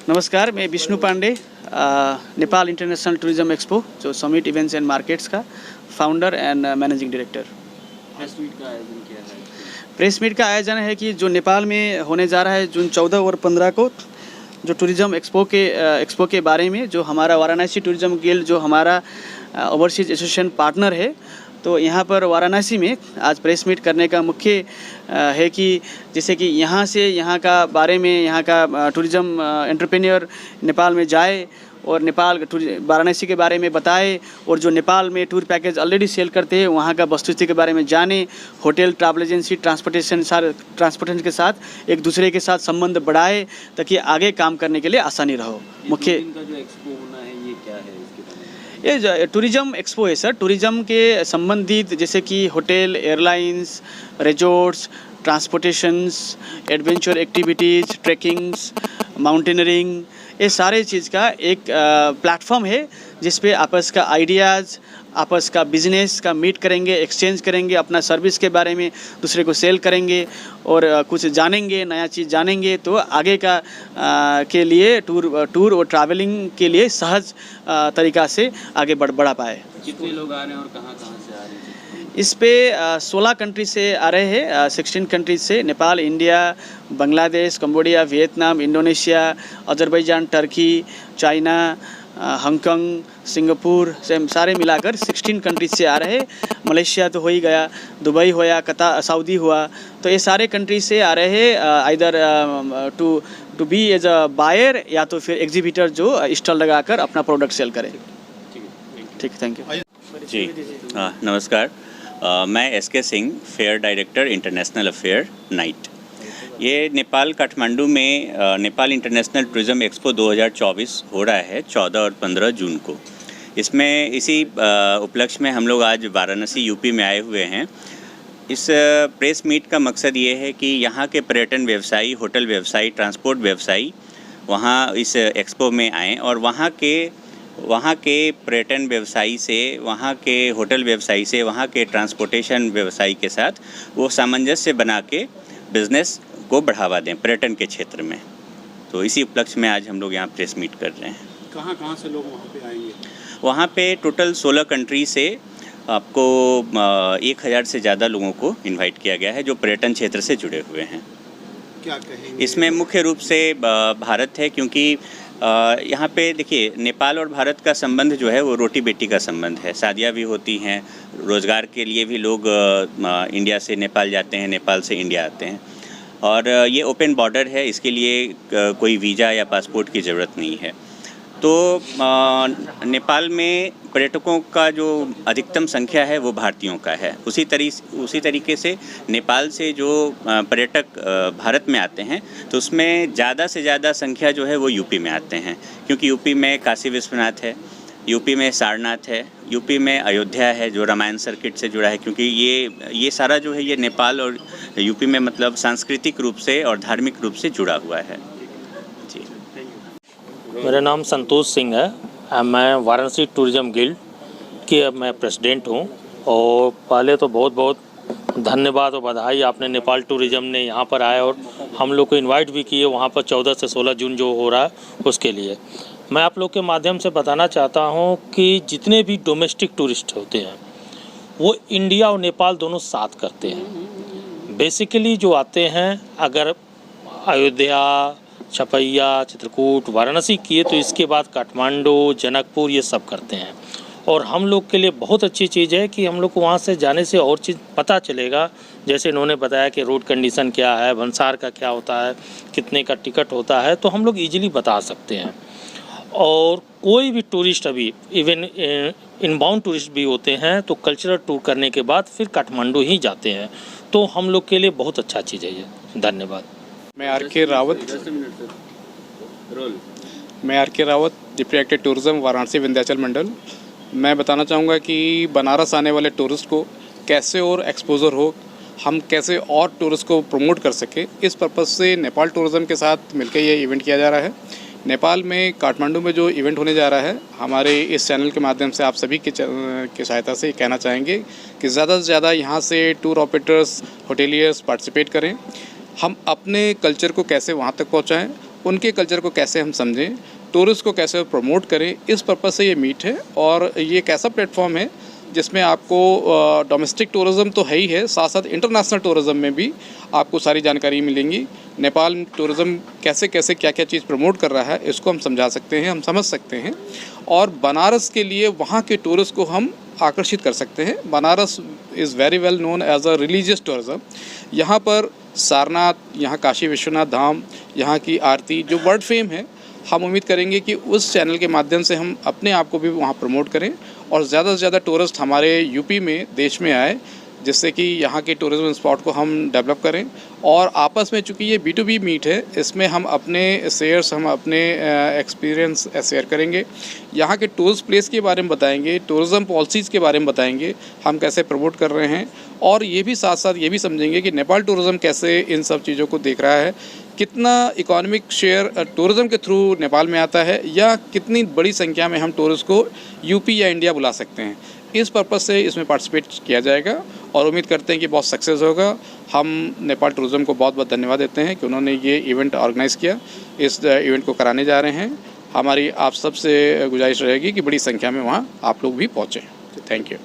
नमस्कार, मैं Vishnu Pandey, Nepal international tourism expo जो समिट इवेंट्स एंड मार्केट्स का founder and managing director. Press meet का आयोजन किया है। प्रेस मीट का आयोजन है कि जो नेपाल में होने जा रहा है जून 14 और 15 को, जो टूरिज्म एक्सपो के बारे में, जो हमारा वाराणसी टूरिज्म गिल्ड जो हमारा ओवरसीज एसोसिएशन पार्टनर है, तो यहाँ पर वाराणसी में आज प्रेस मीट करने का मुख्य है कि जैसे कि यहाँ से यहाँ का बारे में, यहाँ का टूरिज़्म एंटरप्रेन्योर नेपाल में जाए और नेपाल वाराणसी के बारे में बताए, और जो नेपाल में टूर पैकेज ऑलरेडी सेल करते हैं वहाँ का वस्तुस्थिति के बारे में जाने, होटल, ट्रैवल एजेंसी, ट्रांसपोर्टेशन के साथ एक दूसरे के साथ संबंध बढ़ाए ताकि आगे काम करने के लिए आसानी रहो। मुख्य का जो एक्सपो होना है ये क्या है? ये टूरिज़्म एक्सपो है सर। टूरिज़्म के संबंधित जैसे कि hotel, airlines, resorts, transportations, adventure activities, trekkings, mountaineering, ये सारे चीज़ का एक प्लेटफॉर्म है जिस पे आपस का आइडियाज़, आपस का बिजनेस का मीट करेंगे, एक्सचेंज करेंगे, अपना सर्विस के बारे में दूसरे को सेल करेंगे और कुछ जानेंगे, नया चीज़ जानेंगे, तो आगे का के लिए टूर और ट्रैवलिंग के लिए सहज तरीक़ा से आगे बढ़ा पाए। कितने लोग आ रहे हैं और कहाँ से आ रहे हैं? इस पे 16 कंट्री से आ रहे हैं, 16 कंट्रीज से, Nepal, India, Bangladesh, Cambodia, Vietnam, Indonesia, Azerbaijan, Turkey, China, Hong Kong, Singapore से सारे मिलाकर 16 कंट्रीज से आ रहे हैं। मलेशिया तो हो ही गया, दुबई होया, कतार, सऊदी हुआ, तो ये सारे कंट्रीज से आ रहे हैं either to be as a buyer या तो फिर एग्जीबिटर जो स्टॉल लगाकर अपना प्रोडक्ट सेल करे। ठीक, थैंक यू जी। नमस्कार, मैं SK Singh, fair director international affair night. ये नेपाल काठमांडू में नेपाल इंटरनेशनल टूरिज्म एक्सपो 2024 हो रहा है 14 और 15 जून को। इसमें इसी उपलक्ष्य में हम लोग आज वाराणसी यूपी में आए हुए हैं। इस प्रेस मीट का मकसद ये है कि यहाँ के पर्यटन व्यवसायी, होटल व्यवसायी, ट्रांसपोर्ट व्यवसायी वहाँ इस एक्सपो में आएँ और वहाँ के पर्यटन व्यवसायी से, वहाँ के होटल व्यवसायी से, वहाँ के ट्रांसपोर्टेशन व्यवसायी के साथ वो सामंजस्य बना के बिज़नेस को बढ़ावा दें पर्यटन के क्षेत्र में। तो इसी उपलक्ष्य में आज हम लोग यहाँ प्रेस मीट कर रहे हैं। कहाँ से लोग वहाँ पे आएंगे? वहाँ पे टोटल 16 कंट्री से आपको 1000 से ज़्यादा लोगों को इनवाइट किया गया है जो पर्यटन क्षेत्र से जुड़े हुए हैं। क्या कहेंगे? इसमें मुख्य रूप से भारत है, क्योंकि यहाँ पे देखिए नेपाल और भारत का संबंध जो है वो रोटी बेटी का संबंध है। शादियाँ भी होती हैं, रोज़गार के लिए भी लोग इंडिया से नेपाल जाते हैं, नेपाल से इंडिया आते हैं, और ये ओपन बॉर्डर है, इसके लिए कोई वीज़ा या पासपोर्ट की ज़रूरत नहीं है। तो नेपाल में पर्यटकों का जो अधिकतम संख्या है वो भारतीयों का है। उसी तरीके से नेपाल से जो पर्यटक भारत में आते हैं तो उसमें ज़्यादा से ज़्यादा संख्या जो है वो यूपी में आते हैं, क्योंकि यूपी में काशी विश्वनाथ है, यूपी में सारनाथ है, यूपी में अयोध्या है जो रामायण सर्किट से जुड़ा है, क्योंकि ये सारा जो है ये नेपाल और यूपी में मतलब सांस्कृतिक रूप से और धार्मिक रूप से जुड़ा हुआ है। जी, मेरा नाम संतोष सिंह है, मैं वाराणसी टूरिज़्म गिल्ड के मैं प्रेसिडेंट हूँ। और पहले तो बहुत बहुत धन्यवाद और बधाई, आपने नेपाल टूरिज़्म ने यहाँ पर आए और हम लोग को इनवाइट भी किए वहाँ पर 14 से 16 जून जो हो रहा है उसके लिए। मैं आप लोग के माध्यम से बताना चाहता हूँ कि जितने भी डोमेस्टिक टूरिस्ट होते हैं वो इंडिया और नेपाल दोनों साथ करते हैं। बेसिकली जो आते हैं, अगर अयोध्या, छपैया, चित्रकूट, वाराणसी किए तो इसके बाद काठमांडू, जनकपुर, ये सब करते हैं। और हम लोग के लिए बहुत अच्छी चीज़ है कि हम लोग को वहाँ से जाने से और चीज़ पता चलेगा। जैसे इन्होंने बताया कि रोड कंडीशन क्या है, भंसार का क्या होता है, कितने का टिकट होता है, तो हम लोग इजीली बता सकते हैं। और कोई भी टूरिस्ट, अभी इवन इनबाउंड टूरिस्ट भी होते हैं तो कल्चरल टूर करने के बाद फिर काठमांडू ही जाते हैं, तो हम लोग के लिए बहुत अच्छा चीज़ है ये। धन्यवाद। मैं R K Rawat, deputy director tourism, Varanasi Vindhyachal मंडल। मैं बताना चाहूँगा कि बनारस आने वाले टूरिस्ट को कैसे और एक्सपोजर हो, हम कैसे और टूरिस्ट को प्रमोट कर सके, इस पर्पज़ से नेपाल टूरिज़्म के साथ मिलकर ये इवेंट किया जा रहा है। नेपाल में काठमांडू में जो इवेंट होने जा रहा है, हमारे इस चैनल के माध्यम से आप सभी की सहायता से कहना चाहेंगे कि ज़्यादा से ज़्यादा यहाँ से टूर ऑपरेटर्स, होटेलियर्स पार्टिसिपेट करें। हम अपने कल्चर को कैसे वहाँ तक पहुँचाएँ उनके कल्चर को कैसे हम समझें, टूरिस्ट को कैसे प्रमोट करें, इस पर्पज़ से ये मीट है। और ये एक ऐसा प्लेटफॉर्म है जिसमें आपको डोमेस्टिक टूरिज़्म तो है ही है, साथ साथ इंटरनेशनल टूरिज़्म में भी आपको सारी जानकारी मिलेंगी। नेपाल टूरिज़्म कैसे कैसे क्या क्या चीज़ प्रमोट कर रहा है इसको हम समझा सकते हैं, हम समझ सकते हैं। और बनारस के लिए वहाँ के टूरिस्ट को हम आकर्षित कर सकते हैं। Banaras is very well known as a religious tourism. यहाँ पर सारनाथ, यहाँ काशी विश्वनाथ धाम, यहाँ की आरती जो वर्ल्ड फेम है, हम उम्मीद करेंगे कि उस चैनल के माध्यम से हम अपने आप को भी वहाँ प्रमोट करें और ज़्यादा से ज़्यादा टूरिस्ट हमारे यूपी में, देश में आए, जिससे कि यहाँ के टूरिज्म स्पॉट को हम डेवलप करें। और आपस में चूँकि ये B2B मीट है, इसमें हम अपने शेयर्स, हम अपने एक्सपीरियंस शेयर करेंगे, यहाँ के टूरिस्ट प्लेस के बारे में बताएंगे, टूरिज़्म पॉलिसीज़ के बारे में बताएंगे, हम कैसे प्रमोट कर रहे हैं। और ये भी साथ साथ ये भी समझेंगे कि नेपाल टूरिज़्म कैसे इन सब चीज़ों को देख रहा है, कितना इकोनॉमिक शेयर टूरिज़्म के थ्रू नेपाल में आता है, या कितनी बड़ी संख्या में हम टूरिस्ट को यूपी या इंडिया बुला सकते हैं। इस पर्पज़ से इसमें पार्टिसिपेट किया जाएगा और उम्मीद करते हैं कि बहुत सक्सेस होगा। हम नेपाल टूरिज़्म को बहुत बहुत धन्यवाद देते हैं कि उन्होंने ये इवेंट ऑर्गेनाइज़ किया, इस इवेंट को कराने जा रहे हैं। हमारी आप सबसे गुजारिश रहेगी कि बड़ी संख्या में वहाँ आप लोग भी पहुँचें। Thank you.